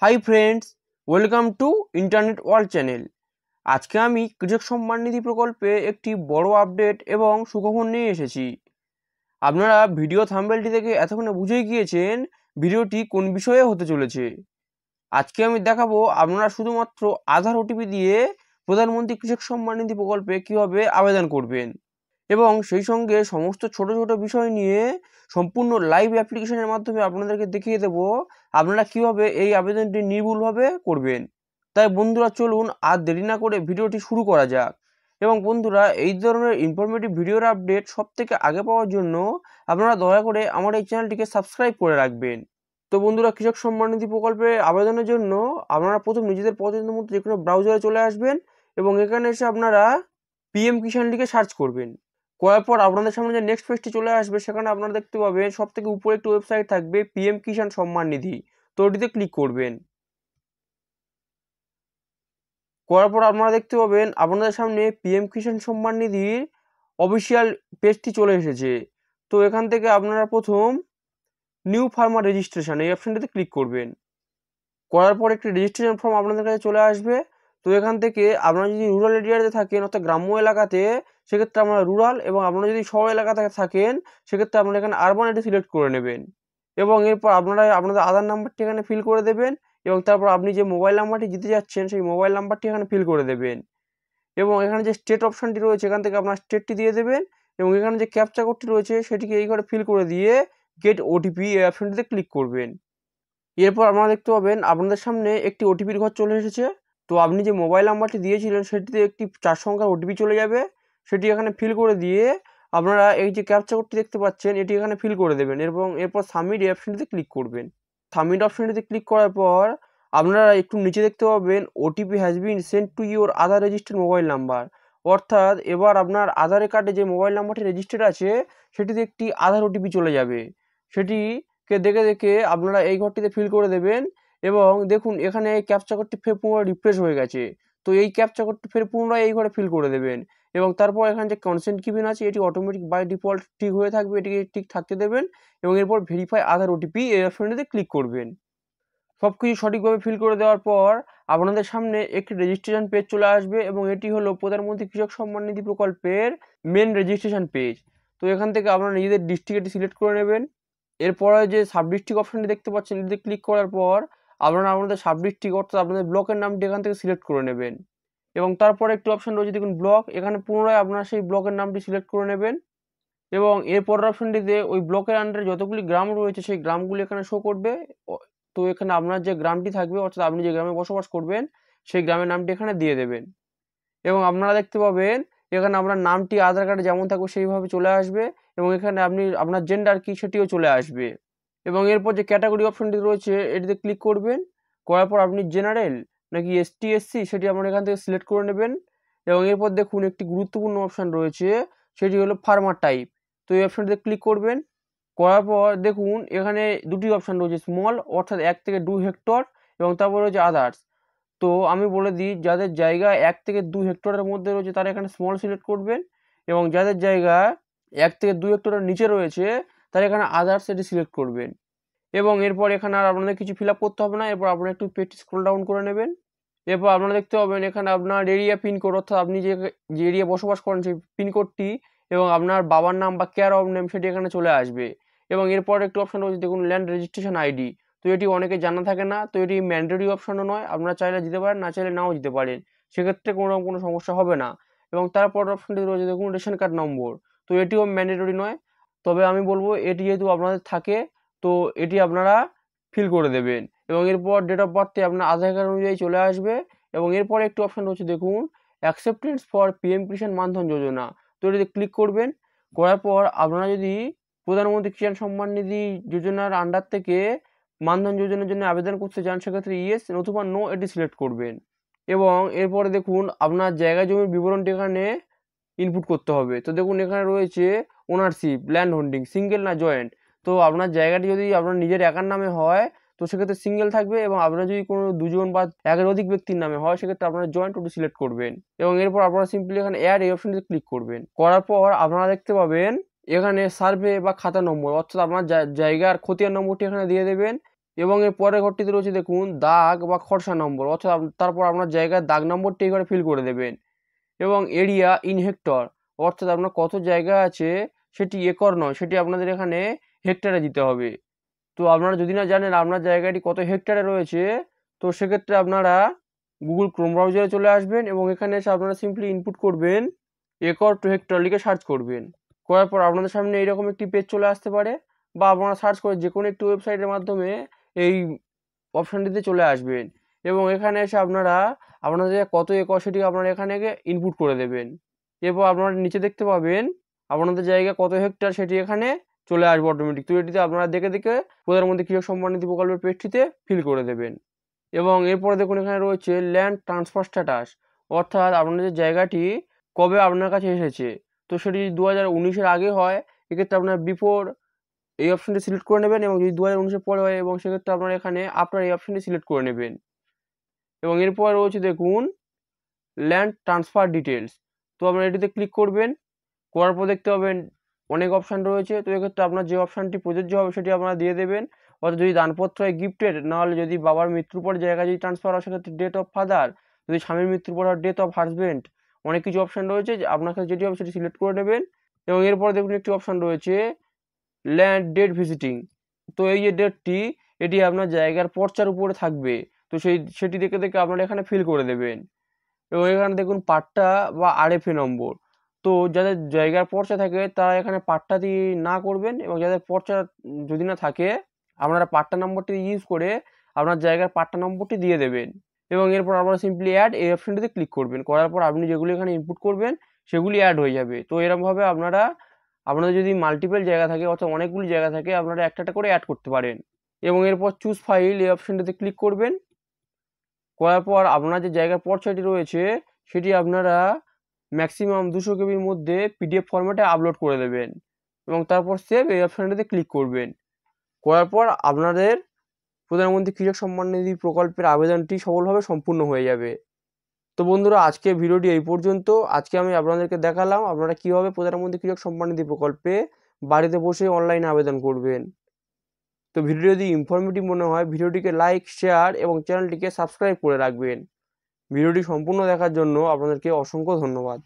Hi friends, welcome to internet world channel. আজকে আমি কৃষক সম্মান নিধি প্রকল্পে একটি বড় আপডেট এবং সুখবর নিয়ে এসেছি। আপনারা ভিডিও থাম্বনেলটি থেকে এতক্ষণে বুঝেই গিয়েছেন ভিডিওটি কোন বিষয়ে হতে চলেছে। আজকে আমি দেখাবো আপনারা শুধুমাত্র আধার ওটিপি দিয়ে প্রধানমন্ত্রী কৃষক সম্মান নিধি প্রকল্পে কীভাবে আবেদন করবেন এবং সেই সঙ্গে সমস্ত ছোট ছোট বিষয় নিয়ে সম্পূর্ণ লাইভ অ্যাপ্লিকেশনের মাধ্যমে আপনাদেরকে দেখিয়ে দেবো আপনারা কীভাবে এই আবেদনটি নির্ভুলভাবে করবেন। তাই বন্ধুরা চলুন আর দেরি না করে ভিডিওটি শুরু করা যাক। এবং বন্ধুরা, এই ধরনের ইনফরমেটিভ ভিডিওর আপডেট সব থেকে আগে পাওয়ার জন্য আপনারা দয়া করে আমার এই চ্যানেলটিকে সাবস্ক্রাইব করে রাখবেন। তো বন্ধুরা, কৃষক সম্মান নিধি প্রকল্পে আবেদনের জন্য আপনারা প্রথম নিজেদের পছন্দ মতো যে কোনো ব্রাউজারে চলে আসবেন এবং এখানে এসে আপনারা পিএম কিষাণ লিখে সার্চ করবেন। করার পর আপনাদের সামনে যে নেক্সট পেজটি চলে আসবে সেখানে আপনারা দেখতে পাবেন সব থেকে উপরে একটি ওয়েবসাইট থাকবে পিএম কিষাণ সম্মান নিধি। তো ওটিতে ক্লিক করবেন। করার পর আপনারা দেখতে পাবেন আপনাদের সামনে পিএম কিষাণ সম্মান নিধির অফিসিয়াল পেজটি চলে এসেছে। তো এখান থেকে আপনারা প্রথম নিউ ফার্মার রেজিস্ট্রেশন এই অপশানটিতে ক্লিক করবেন। করার পর একটি রেজিস্ট্রেশন ফর্ম আপনাদের কাছে চলে আসবে। তো এখান থেকে আপনারা যদি রুরাল এরিয়াতে থাকেন অর্থাৎ গ্রাম্য এলাকাতে সেক্ষেত্রে আপনারা রুরাল, এবং আপনারা যদি শহর এলাকাতে থাকেন সেক্ষেত্রে আপনারা এখানে আরবান এটি সিলেক্ট করে নেবেন। এবং এরপর আপনারা আপনাদের আধার নাম্বারটি এখানে ফিল করে দেবেন এবং তারপর আপনি যে মোবাইল নাম্বারটি দিতে যাচ্ছেন সেই মোবাইল নাম্বারটি এখানে ফিল করে দেবেন। এবং এখানে যে স্টেট অপশানটি রয়েছে এখান থেকে আপনার স্টেটটি দিয়ে দেবেন এবং এখানে যে ক্যাপচা কোডটি রয়েছে সেটিকে এই ঘরে ফিল করে দিয়ে গেট ওটিপি এই অপশানটিতে ক্লিক করবেন। এরপর আপনারা দেখতে পাবেন আপনাদের সামনে একটি ওটিপির ঘর চলে এসেছে। তো আপনি যে মোবাইল নাম্বারটি দিয়েছিলেন সেটিতে একটি 4 সংখ্যার ওটিপি চলে যাবে, সেটি এখানে ফিল করে দিয়ে আপনারা এই যে ক্যাপচা কোডটি দেখতে পাচ্ছেন এটি এখানে ফিল করে দেবেন এবং এরপর সাবমিট এই অপশানটিতে ক্লিক করবেন। সাবমিট অপশানটিতে ক্লিক করার পর আপনারা একটু নিচে দেখতে পাবেন OTP has been sent to your Aadhaar registered mobile number. অর্থাৎ এবার আপনার আধার কার্ডে যে মোবাইল নাম্বারটি রেজিস্টার্ড আছে সেটিতে একটি আধার ওটিপি চলে যাবে। সেটিকে দেখে দেখে আপনারা এই ঘরটিতে ফিল করে দেবেন এবং দেখুন এখানে ক্যাপচা কোডটি ফের পুনরায় রিফ্রেশ হয়ে গেছে। তো এই ক্যাপচা কোডটি ফের পুনরায় এই ঘরে ফিল করে দেবেন এবং তারপর এখানে যে কনসেন্ট গিভেন আছে এটি অটোমেটিক বাই ডিফল্ট ঠিক হয়ে থাকবে, এটিকে ঠিক থাকতে দেবেন এবং এরপর ভেরিফাই আধার ওটিপি এই অপশনটিতে ক্লিক করবেন। সব কিছু সঠিকভাবে ফিল করে দেওয়ার পর আপনাদের সামনে একটি রেজিস্ট্রেশন পেজ চলে আসবে এবং এটি হলো প্রধানমন্ত্রী কৃষক সম্মান নিধি প্রকল্পের মেন রেজিস্ট্রেশন পেজ। তো এখান থেকে আপনারা নিজেদের ডিস্ট্রিক্ট সিলেক্ট করে নেবেন। এরপরে যে সাব ডিস্ট্রিক্ট অপশানটি দেখতে পাচ্ছেন এটিতে ক্লিক করার পর আপনারা আপনাদের সাব ডিস্ট্রিক্ট অর্থাৎ আপনাদের ব্লকের নামটি এখান থেকে সিলেক্ট করে নেবেন এবং তারপরে একটি অপশান রয়েছে দেখুন ব্লক, এখানে পুনরায় আপনারা সেই ব্লকের নামটি সিলেক্ট করে নেবেন এবং এরপরের অপশানটিতে ওই ব্লকের আন্ডারে যতগুলি গ্রাম রয়েছে সেই গ্রামগুলি এখানে শো করবে। তো এখানে আপনার যে গ্রামটি থাকবে অর্থাৎ আপনি যে গ্রামে বসবাস করবেন সেই গ্রামের নামটি এখানে দিয়ে দেবেন এবং আপনারা দেখতে পাবেন এখানে আপনার নামটি আধার কার্ডে যেমন থাকবে সেইভাবে চলে আসবে এবং এখানে আপনি আপনার জেন্ডার কি সেটিও চলে আসবে এবং এরপর যে ক্যাটাগরি অপশনটি রয়েছে এটিতে ক্লিক করবেন। করার পর আপনি জেনারেল নাকি এসটি এসসি সেটি আপনারা এখান থেকে সিলেক্ট করে নেবেন এবং এরপর দেখুন একটি গুরুত্বপূর্ণ অপশান রয়েছে সেটি হলো ফার্মার টাইপ। তো এই অপশানটিতে ক্লিক করবেন। করার পর দেখুন এখানে দুটি অপশান রয়েছে, স্মল অর্থাৎ 1 থেকে 2 হেক্টর এবং তারপর রয়েছে আদার্স। তো আমি বলে দিই যাদের জায়গা 1 থেকে 2 হেক্টরের মধ্যে রয়েছে তারা এখানে স্মল সিলেক্ট করবেন এবং যাদের জায়গা 1 থেকে 2 হেক্টরের নিচে রয়েছে তারা এখানে আদার্স এটি সিলেক্ট করবেন এবং এরপর এখানে আর আপনাদের কিছু ফিল আপ করতে হবে না। এরপর আপনারা একটু পেজটি স্ক্রল ডাউন করে নেবেন। এরপর আপনারা দেখতে পাবেন এখানে আপনার এরিয়া পিনকোড অর্থাৎ আপনি যে এরিয়া বসবাস করেন সেই পিনকোডটি এবং আপনার বাবার নাম বা কেয়ার অফ নেম সেটি এখানে চলে আসবে এবং এরপর একটি অপশন রয়েছে দেখুন ল্যান্ড রেজিস্ট্রেশন আইডি। তো এটি অনেকে জানা থাকে না, তো এটি ম্যান্ডেটরি অপশনও নয়, আপনারা চাইলে দিতে পারেন, না চাইলে নাও দিতে পারেন, সেক্ষেত্রে কোনো সমস্যা হবে না। এবং তারপর অপশনটি রয়েছে দেখুন রেশন কার্ড নম্বর। তো এটিও ম্যান্ডেটরি নয়, তবে আমি বলবো এটি যেহেতু আপনাদের থাকে তো এটি আপনারা ফিল করে দেবেন এবং এরপর ডেট অফ বার্থে আপনার আধার কার্ড অনুযায়ী চলে আসবে এবং এরপর একটি অপশন রয়েছে দেখুন অ্যাকসেপ্টেন্স ফর পিএম কিষাণ মানধন যোজনা। তো এটিতে ক্লিক করবেন। করার পর আপনারা যদি প্রধানমন্ত্রী কিষাণ সম্মান নিধি যোজনার আন্ডার থেকে মানধন যোজনার জন্য আবেদন করতে চান সেক্ষেত্রে ইয়েস নতুবা নো এটি সিলেক্ট করবেন এবং এরপরে দেখুন আপনার জায়গা জমির বিবরণটি এখানে ইনপুট করতে হবে। তো দেখুন এখানে রয়েছে ওনারশিপ, ল্যান্ড হোল্ডিং, সিঙ্গেল না জয়েন্ট। তো আপনার জায়গাটি যদি আপনার নিজের একার নামে হয় তো সেক্ষেত্রে সিঙ্গেল থাকবে এবং আপনার যদি কোনো দুজন বা একের অধিক ব্যক্তির নামে হয় সেক্ষেত্রে আপনারা জয়েন্ট ওটি সিলেক্ট করবেন এবং এরপর আপনারা সিম্পলি এখানে অ্যাড এই অপশনটিতে ক্লিক করবেন। করার পর আপনারা দেখতে পাবেন এখানে সার্ভে বা খাতা নম্বর অর্থাৎ আপনার জায়গার খতিয়ান নম্বরটি এখানে দিয়ে দেবেন এবং এর পরের ঘরটিতে রয়েছে দেখুন দাগ বা খরসা নম্বর, অর্থাৎ তারপর আপনার জায়গার দাগ নম্বরটি এখানে ফিল করে দেবেন। এবং এরিয়া ইন হেক্টর, অর্থাৎ আপনার কত জায়গা আছে সেটি একর নয়, সেটি আপনাদের এখানে হেক্টরে দিতে হবে। তো আপনারা যদি না জানেন আপনার জায়গাটি কত হেক্টরে রয়েছে, তো সেক্ষেত্রে আপনারা গুগল ক্রোম ব্রাউজারে চলে আসবেন এবং এখানে এসে আপনারা সিম্পলি ইনপুট করবেন একর টু হেক্টর লিখে সার্চ করবেন। করার পর আপনাদের সামনে এইরকম একটি পেজ চলে আসতে পারে, বা আপনারা সার্চ করে যে কোনো একটি ওয়েবসাইটের মাধ্যমে এই অপশানটিতে চলে আসবেন এবং এখানে এসে আপনারা আপনাদের কত একর সেটি আপনারা এখানে ইনপুট করে দেবেন। এরপর আপনারা নিচে দেখতে পাবেন আপনাদের জায়গা কত হেক্টর সেটি এখানে চলে আসবে অটোমেটিক। তো এটিতে আপনারা দেখে দেখে প্রধানমন্ত্রী কৃষক সম্মান নিধি প্রকল্পের পেজটিতে ফিল করে দেবেন। এবং এরপরে দেখুন এখানে রয়েছে ল্যান্ড ট্রান্সফার স্ট্যাটাস, অর্থাৎ আপনাদের জায়গাটি কবে আপনার কাছে এসেছে। তো সেটি যদি 2019-এর আগে হয় এক্ষেত্রে আপনার বিফোর এই অপশনটি সিলেক্ট করে নেবেন, এবং যদি 2019-এর পরে হয় এবং সেক্ষেত্রে আপনারা এখানে আফটার এই অপশনটি সিলেক্ট করে নেবেন। এবং এরপর রয়েছে দেখুন ল্যান্ড ট্রান্সফার ডিটেলস, তো আপনারা এটিতে ক্লিক করবেন। করার পর দেখতে পাবেন অনেক অপশান রয়েছে, তো এক্ষেত্রে আপনার যে অপশানটি প্রযোজ্য হবে সেটি আপনারা দিয়ে দেবেন। অর্থাৎ যদি দানপত্র হয় গিফটেড, নাহলে যদি বাবার মৃত্যুর পর জায়গা যদি ট্রান্সফার হয় সেক্ষেত্রে ডেট অফ ফাদার, যদি স্বামীর মৃত্যুর পর হয় ডেট অফ হাজবেন্ড। অনেক কিছু অপশান রয়েছে, যে আপনার কাছে যেটি হবে সেটি সিলেক্ট করে নেবেন। এবং এরপর দেখুন একটি অপশান রয়েছে ল্যান্ড ডেট ভিজিটিং, তো এই যে ডেটটি এটি আপনার জায়গার পর্চার উপরে থাকবে, তো সেটি দেখে দেখে আপনারা এখানে ফিল করে দেবেন। এবং এখানে দেখুন পাট্টা বা আরএফএ নম্বর, তো যাদের জায়গার পর্চা থাকে তারা এখানে পাট্টা দিয়ে না করবেন, এবং যাদের পর্চা যদি না থাকে আপনারা পাট্টা নম্বরটি ইউজ করে আপনার জায়গার পাট্টা নম্বরটি দিয়ে দেবেন। এবং এরপর আপনারা সিম্পলি অ্যাড এই অপশনটিতে ক্লিক করবেন। করার পর আপনি যেগুলি এখানে ইনপুট করবেন সেগুলি অ্যাড হয়ে যাবে। তো এরকমভাবে আপনারা আপনাদের যদি মাল্টিপল জায়গা থাকে অর্থাৎ অনেকগুলি জায়গা থাকে আপনারা একটা একটা করে অ্যাড করতে পারেন। এবং এরপর চুজ ফাইল এই অপশনটিতে ক্লিক করবেন। করার পর আপনার যে জায়গার পর্চাটি রয়েছে সেটি আপনারা ম্যাক্সিমাম 200 কেবির মধ্যে পিডিএফ ফরম্যাটে আপলোড করে দেবেন এবং তারপর সেভ এই অপশানটিতে ক্লিক করবেন। করার পর আপনাদের প্রধানমন্ত্রী কৃষক সম্মান নিধি প্রকল্পের আবেদনটি সফলভাবে সম্পূর্ণ হয়ে যাবে। তো বন্ধুরা আজকে ভিডিওটি এই পর্যন্ত। আজকে আমি আপনাদেরকে দেখালাম আপনারা কীভাবে প্রধানমন্ত্রী কৃষক সম্মান নিধি প্রকল্পে বাড়িতে বসে অনলাইনে আবেদন করবেন। তো ভিডিও যদি ইনফরমেটিভ মনে হয় ভিডিওটিকে লাইক, শেয়ার এবং চ্যানেলটিকে সাবস্ক্রাইব করে রাখবেন। ভিডিওটি সম্পূর্ণ দেখার জন্য আপনাদেরকে অসংখ্য ধন্যবাদ।